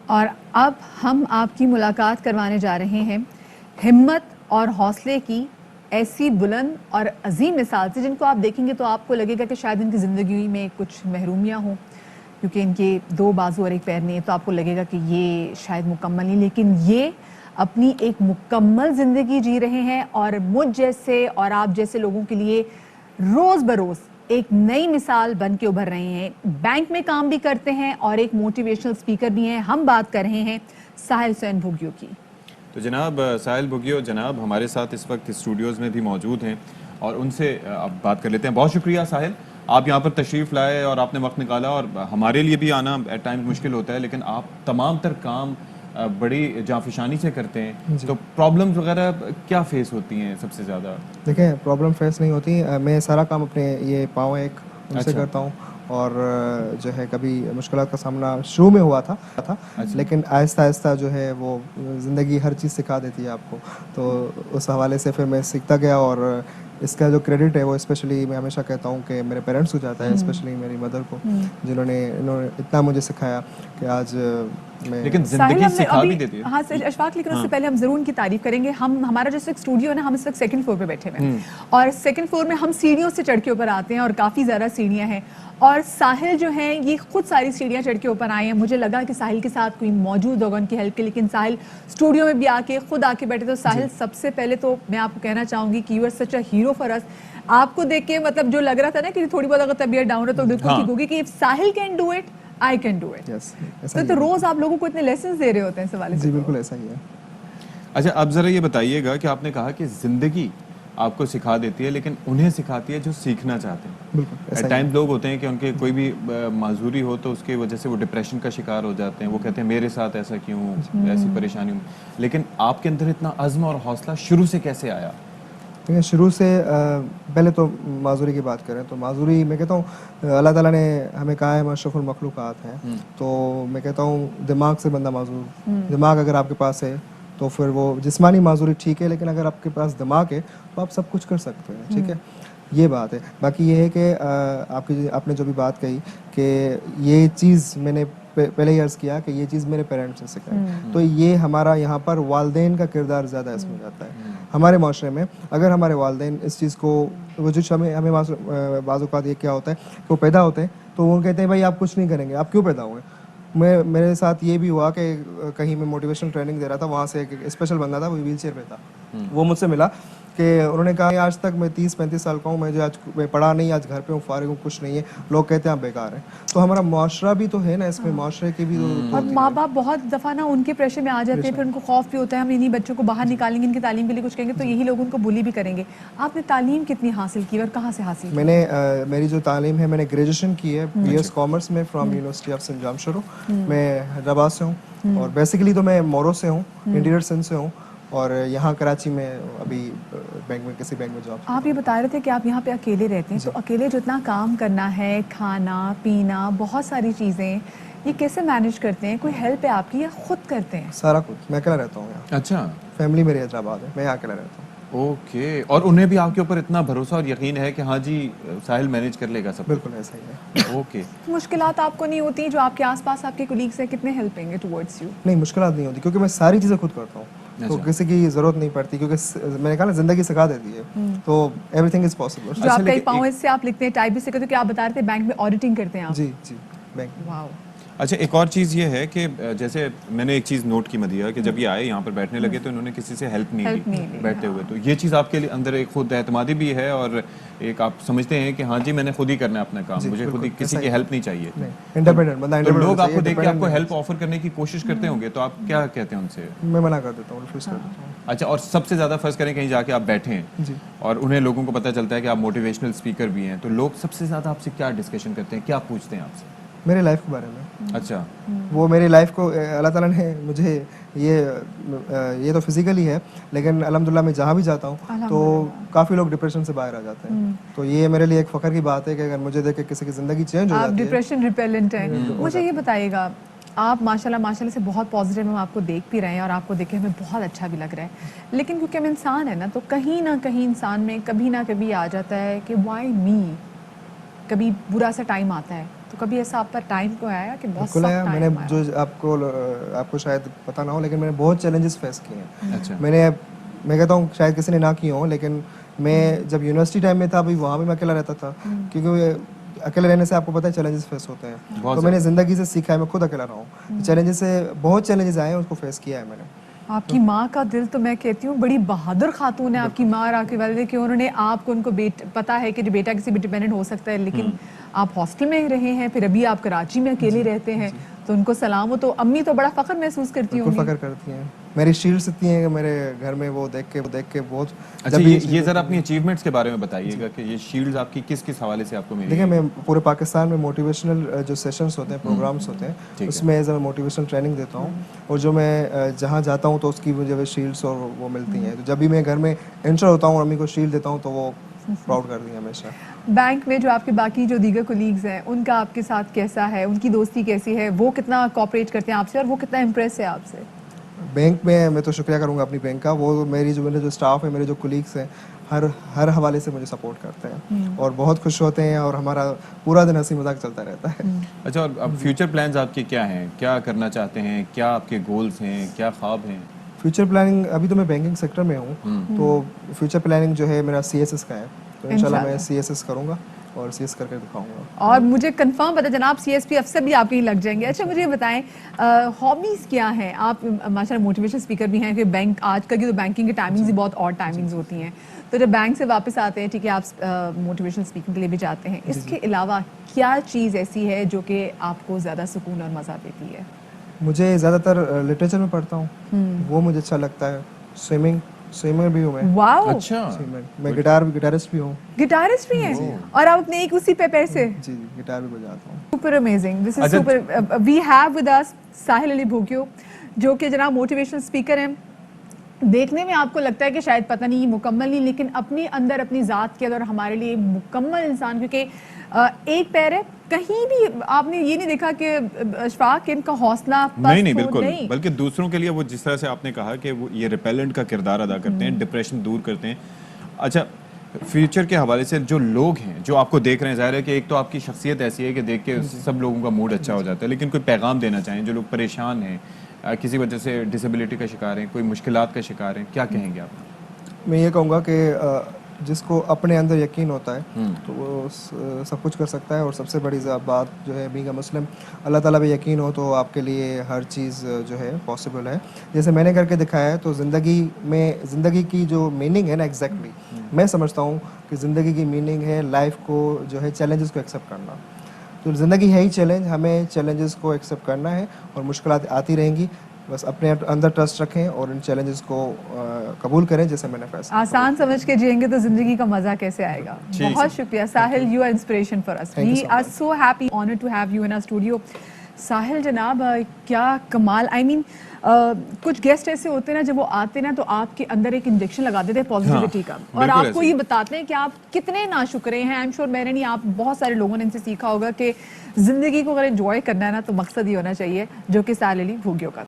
और अब हम आपकी मुलाकात करवाने जा रहे हैं हिम्मत और हौसले की ऐसी बुलंद और अजीम मिसाल से जिनको आप देखेंगे तो आपको लगेगा कि शायद इनकी ज़िंदगी में कुछ महरूमियाँ हों, क्योंकि इनके दो बाजू और एक पैर नहीं है, तो आपको लगेगा कि ये शायद मुकम्मल नहीं, लेकिन ये अपनी एक मुकम्मल ज़िंदगी जी रहे हैं और मुझ जैसे और आप जैसे लोगों के लिए रोज़ बरोज़ एक नई मिसाल बन के उभर रहे हैं। बैंक में काम भी करते हैं और एक मोटिवेशनल स्पीकर भी हैं। हम बात कर रहे हैं साहिल हुसैन भुग्यो की। तो जनाब साहिल भुग्यो जनाब हमारे साथ इस वक्त स्टूडियोज़ में भी मौजूद हैं और उनसे अब बात कर लेते हैं। बहुत शुक्रिया साहिल, आप यहाँ पर तशरीफ़ लाए और आपने वक्त निकाला, और हमारे लिए भी आना एट टाइम्स मुश्किल होता है, लेकिन आप तमाम तर काम बड़ी जाफिशानी से करते हैं। तो प्रॉब्लम्स वगैरह क्या फेस होती हैं सबसे ज़्यादा? देखें, प्रॉब्लम फेस नहीं होती। मैं सारा काम अपने ये पाँव एक उनसे करता हूँ, और जो है कभी मुश्किलात का सामना शुरू में हुआ था लेकिन आहिस्ता आहिस्ता जो है वो ज़िंदगी हर चीज़ सिखा देती है आपको। तो उस हवाले से फिर मैं सीखता गया, और इसका जो क्रेडिट है वो स्पेशली मैं हमेशा कहता हूँ कि मेरे पेरेंट्स को जाता है, स्पेशली मेरी मदर को, जिन्होंने इतना मुझे सिखाया कि आज मैं लेकिन जिंदगी सिखा भी देती है। हाँ सर अशफाक, लेकिन उससे पहले हम जरूर उनकी तारीफ करेंगे। हमारा जो स्टूडियो है ना, हम इस वक्त सेकंड फ्लोर पे बैठे हुए हैं और सेकंड फ्लोर में हम सीढ़ियों से चढ़ के ऊपर आते हैं और काफ़ी ज़्यादा सीढ़ियाँ हैं, और साहिल जो हैं ये खुद सारी सीढ़ियाँ चढ़ के ऊपर आए हैं। मुझे लगा कि साहिल के साथ कोई मौजूद होगा उनकी हेल्प के, लेकिन साहिल स्टूडियो में भी आके खुद आके बैठे। तो साहिल, सबसे पहले तो मैं आपको कहना चाहूँगी कि you are such a hero for us. आपको देख के मतलब जो लग रहा था ना कि थोड़ी बहुत अगर तबीयत डाउन है तो बिल्कुल ठीक होगी कि if Sahil can do it I can do it. तो रोज आप लोगों को इतने लेसन दे रहे होते हैं इस हवाले से? जी बिल्कुल ऐसा ही है। अच्छा, अब जरा ये बताइएगा कि आपने कहा कि जिंदगी आपको सिखा देती है, लेकिन उन्हें सिखाती है जो सीखना चाहते हैं। बिल्कुल एट टाइम्स लोग होते हैं कि उनके कोई भी माजूरी हो तो उसकी वजह से वो डिप्रेशन का शिकार हो जाते हैं। वो कहते हैं मेरे साथ ऐसा क्यों, ऐसी परेशानी। लेकिन आपके अंदर इतना अज़्म और हौसला शुरू से कैसे आया? देखिए, शुरू से पहले तो माजूरी की बात करें तो माजूरी मैं कहता हूँ अल्लाह ताला ने हमें कहा है अशरफुल मखलूक़ात है, तो मैं कहता हूँ दिमाग से बंदा माजूर। दिमाग अगर आपके पास है तो फिर वो जिस्मानी माजूरी ठीक है, लेकिन अगर आपके पास दिमाग है तो आप सब कुछ कर सकते हैं। ठीक है, ये बात है। बाकी ये है कि आपने जो भी बात कही कि ये चीज़ मैंने पहले ही अर्ज़ किया कि ये चीज़ मेरे पेरेंट्स ने सिखाई, तो ये हमारा यहाँ पर वालदेन का किरदार ज़्यादा इसमें जाता है। हमारे माशरे में अगर हमारे वालदेन इस चीज़ को, वो जो हमें बाज़ औक़ात ये क्या होता है कि वो पैदा होते हैं तो वो कहते हैं भाई आप कुछ नहीं करेंगे, आप क्यों पैदा हुए? मेरे साथ ये भी हुआ कि कहीं मैं मोटिवेशनल ट्रेनिंग दे रहा था, वहाँ से एक स्पेशल बंदा था, वो व्हील चेयर पे था। वो मुझसे मिला कि उन्होंने कहा आज तक मैं 30-35 साल का हूँ, मैं पढ़ा नहीं, आज घर पे हूँ, फारिग हूँ, कुछ नहीं है, लोग कहते हैं आप बेकार हैं। तो हमारा मुआशरा भी तो है ना इसमें, मुआशरे की भी और माँ बाप बहुत दफ़ा ना उनके प्रेशर में आ जाते हैं, फिर उनको खौफ भी होता है हम इन्हीं बच्चों को बाहर निकालेंगे, इनकी तालीम के लिए कुछ कहेंगे तो यही लोग उनको बुली भी करेंगे। आपने तालीम कितनी हासिल की और कहाँ से हासिल की? मैंने मेरी जो तालीम है, मैंने ग्रेजुएशन की है BS कॉमर्स में फ्रॉम यूनिवर्सिटी ऑफ सेंट जामशरू। मैं हैदराबाद से हूँ और बेसिकली तो मैं मोरो से हूँ, इंटीरियर सिंध से हूँ, और यहाँ कराची में अभी बैंक में किसी बैंक में जॉब। आप ये बता रहे थे कि आप यहाँ पे अकेले रहते हैं, तो अकेले जो इतना काम करना है, खाना पीना, बहुत सारी चीज़ें, ये कैसे मैनेज करते हैं? कोई हेल्प है आपकी या खुद करते हैं? सारा कुछ मैं अकेला रहता हूँ यहाँ। अच्छा, फैमिली मेरी हैदराबाद है, मैं यहाँ अकेला रहता हूँ। ओके, और उन्हें भी आपके ऊपर इतना भरोसा और यकीन है कि हाँ जी साहिल मैनेज कर लेगा सब? बिल्कुल ऐसा ही है। ओके। मुश्किलात आपको नहीं होती जो आपके आसपास आपके कोलीग्स हैं, कितने हेल्पिंग है टुवर्ड्स यू? नहीं, मुश्किलात नहीं होती क्योंकि मैं सारी चीज़ें खुद करता हूँ, तो किसी की ज़रूरत नहीं पड़ती, क्योंकि मैंने कहा ना ज़िंदगी सिखा देती है, तो एवरीथिंग इज़ पॉसिबल। जो आपका पाँव से आप लिखते हैं, टाइप भी सीखते हो, कि आप बता रहे थे बैंक में ऑडिटिंग करते हैं आप? जी जी, बैंक। वाओ। अच्छा, एक और चीज़ ये है कि जैसे मैंने एक चीज़ नोट की मदिया कि जब ये आए यहाँ पर बैठने लगे तो इन्होंने किसी से हेल्प नहीं ली बैठते हुए, तो ये चीज़ आपके अंदर एक खुद एतमादी भी है और एक आप समझते हैं कि हाँ जी मैंने खुद ही करना है अपना काम, मुझे खुद ही किसी की हेल्प नहीं चाहिए। इंडिपेंडेंट बंदा, तो लोग आपको देख के आपको हेल्प ऑफर करने की कोशिश करते होंगे, तो आप क्या कहते हैं उनसे? मैं मना कर देता हूँ, रिफ्यूज कर देता हूँ। अच्छा, और सबसे ज़्यादा फर्ज करें कहीं जाके आप बैठे हैं और उन्हें लोगों को पता चलता है कि आप मोटिवेशनल स्पीकर भी हैं, तो लोग सबसे ज़्यादा आपसे क्या डिस्कशन करते हैं, क्या पूछते हैं आपसे? मेरे लाइफ के बारे में। अच्छा, वो मेरी लाइफ को अल्लाह ताला ने मुझे ये तो फिजिकली है, लेकिन अल्हम्दुलिल्लाह मैं जहाँ भी जाता हूँ तो काफ़ी लोग डिप्रेशन से बाहर आ जाते हैं, तो ये मेरे लिए एक फ़ख्र की बात है कि अगर मुझे देख के किसी की ज़िंदगी चेंज हो जाती है। डिप्रेशन रिपेलेंट है। मुझे ये बताइएगा, आप माशाल्लाह से बहुत पॉजिटिव, हम आपको देख भी रहे हैं और आपको देख के हमें बहुत अच्छा भी लग रहा है, लेकिन क्योंकि हम इंसान है ना, तो कहीं ना कहीं इंसान में कभी ना कभी आ जाता है कि वाई मी, कभी बुरा सा टाइम आता है तो कभी ऐसा आप पर टाइम को आया कि बहुत बिल्कुल आया। सख्त मैंने टाइम आया? जो आपको शायद पता ना हो, लेकिन मैंने बहुत चैलेंजेस फेस किए हैं। अच्छा। मैं कहता हूँ शायद किसी ने ना किए हों, लेकिन मैं जब यूनिवर्सिटी टाइम में था अभी वहाँ भी मैं अकेला रहता था, क्योंकि अकेले रहने से आपको पता है चैलेंजेस फेस होते हैं। बहुत तो मैंने ज़िंदगी से सीखा है, मैं खुद अकेला रहा हूँ, चैलेंजेस से बहुत चैलेंजेस आए हैं, उसको फेस किया है मैंने। आपकी माँ का दिल तो मैं कहती हूँ बड़ी बहादुर खातून है आपकी माँ और आपके वालिद, कि उन्होंने आपको उनको पता है कि जो बेटा किसी भी डिपेंडेंट हो सकता है, लेकिन आप हॉस्टल में रहे हैं, फिर अभी आप कराची में अकेले रहते हैं, तो उनको सलाम हो। तो अम्मी तो बड़ा फख्र महसूस करती बिल्कुल होंगी। फ़ख्र करती हैं। मेरी शील्ड्स इतनी हैं कि मेरे घर में वो देख के बहुत। अच्छा, जब भी ये ज़रा अपनी अचीवमेंट्स के बारे में बताइएगा कि ये शील्ड्स आपकी किस किस हवाले से आपको मिली देखिए, हैं? मैं पूरे पाकिस्तान में मोटिवेशनल जो सेशंस होते हैं, प्रोग्राम्स होते ठीक हैं, है। उसमें एज अ मोटिवेशनल ट्रेनिंग देता हूँ, और जो मैं जहाँ जाता हूँ तो उसकी मुझे वो शील्ड्स और वो मिलती हैं। तो जब भी मैं घर में एंटर होता हूँ और अम्मी को शील्ड देता हूँ तो वो प्राउड करती हैं हमेशा। बैंक में जो आपके बाकी जो दीगर कोलीग्स हैं, उनका आपके साथ कैसा है, उनकी दोस्ती कैसी है, वो कितना कोऑपरेट करते हैं आपसे और वो कितना इम्प्रेस है आपसे? बैंक में मैं तो शुक्रिया करूँगा अपनी बैंक का, वो मेरे जो स्टाफ है, मेरे जो कोलीग्स हैं, हर हवाले से मुझे सपोर्ट करते हैं और बहुत खुश होते हैं, और हमारा पूरा दिन हंसी मजाक चलता रहता है। अच्छा, और अब फ्यूचर प्लान्स आपके क्या हैं? क्या करना चाहते हैं? क्या आपके गोल्स हैं? क्या ख्वाब हैं? फ्यूचर प्लानिंग, अभी तो मैं बैंकिंग सेक्टर में हूँ, तो फ्यूचर प्लानिंग जो है मेरा CSS का है, तो इंशाल्लाह मैं CSS करूँगा और CS करके दिखाऊंगा। और मुझे कंफर्म पता जनाब CSP अफसर भी आपके ही लग जाएंगे। अच्छा, मुझे बताएं हॉबीज क्या हैं? आप माशाल्लाह मोटिवेशनल स्पीकर भी हैं, कि बैंक आजकल की तो बैंकिंग की टाइमिंग्स ही बहुत ऑड टाइमिंग्स होती हैं, तो जब बैंक से वापस आते हैं, ठीक है, आप मोटिवेशनल स्पीकिंग के लिए भी जाते हैं, इसके अलावा क्या चीज़ ऐसी है जो कि आपको ज़्यादा सुकून और मज़ा देती है? मुझे ज़्यादातर लिटरेचर में पढ़ता हूँ, वो मुझे अच्छा लगता है। स्विमर भी हूँ मैं। वाओ, अच्छा, मैं गिटारिस्ट भी हूँ। गिटारिस्ट भी हैं और आप अपने एक उसी पे पैसे। जी, गिटार भी बजाता हूँ। सुपर अमेजिंग, दिस इज अच्छा, super. We have with us Sahil Ali Bhogiyo, जो कि जनाब मोटिवेशनल स्पीकर हैं। देखने में आपको लगता है कि शायद पता नहीं मुकम्मल नहीं, लेकिन अपने अंदर अपनी ज़ात के अंदर हमारे लिए मुकम्मल इंसान, क्योंकि एक पैर है, कहीं भी आपने ये नहीं देखा कि अशफाक इनका हौसला पस्त नहीं नहीं हो, बिल्कुल, नहीं। बल्कि दूसरों के लिए वो जिस तरह से आपने कहा कि वो ये रिपेलेंट का किरदार अदा करते हैं, डिप्रेशन दूर करते हैं। अच्छा, फ्यूचर के हवाले से जो लोग हैं जो आपको देख रहे हैं, जाहिर है कि एक तो आपकी शख्सियत ऐसी है कि देख के सब लोगों का मूड अच्छा हो जाता है, लेकिन कोई पैगाम देना चाहें जो लोग परेशान हैं, किसी वजह से डिसेबिलिटी का शिकार हैं, कोई मुश्किलात का शिकार हैं, क्या कहेंगे आप? मैं ये कहूँगा कि जिसको अपने अंदर यकीन होता है तो वो सब कुछ कर सकता है, और सबसे बड़ी बात जो है, बीइंग अ मुस्लिम, अल्लाह ताला पे यकीन हो तो आपके लिए हर चीज़ जो है पॉसिबल है। जैसे मैंने करके दिखाया है, तो ज़िंदगी की जो मीनिंग है ना, एग्जैक्टली मैं समझता हूँ कि ज़िंदगी की मीनिंग है लाइफ को जो है चैलेंजेस को एक्सेप्ट करना। तो ज़िंदगी है ही चैलेंज, हमें चैलेंजेस को एक्सेप्ट करना है, और मुश्किलात आती रहेंगी, बस अपने अंदर ट्रस्ट रखें और इन चैलेंजेस को कबूल करें, जैसे मैंने फैसला। आसान समझ के जिएंगे तो जिंदगी का मजा कैसे आएगा? ठीक बहुत है। शुक्रिया Sahil, you are inspiration for us. Thank you we so are much. So happy, honour to have you in our studio. Sahil जनाब, क्या कमाल, आई मीन कुछ गेस्ट ऐसे होते हैं ना, जब वो आते हैं ना तो आपके अंदर एक इंजेक्शन लगा देते हैं पॉजिटिविटी का, और बिल्कुल आपको ऐसे। ये बताते हैं कि आप कितने नाशुक्रे हैं। आई एम श्योर मैंने नहीं, आप बहुत सारे लोगों ने इनसे सीखा होगा कि जिंदगी को अगर एंजॉय करना है ना, तो मकसद ये होना चाहिए जो कि साहिल अली भोगियो का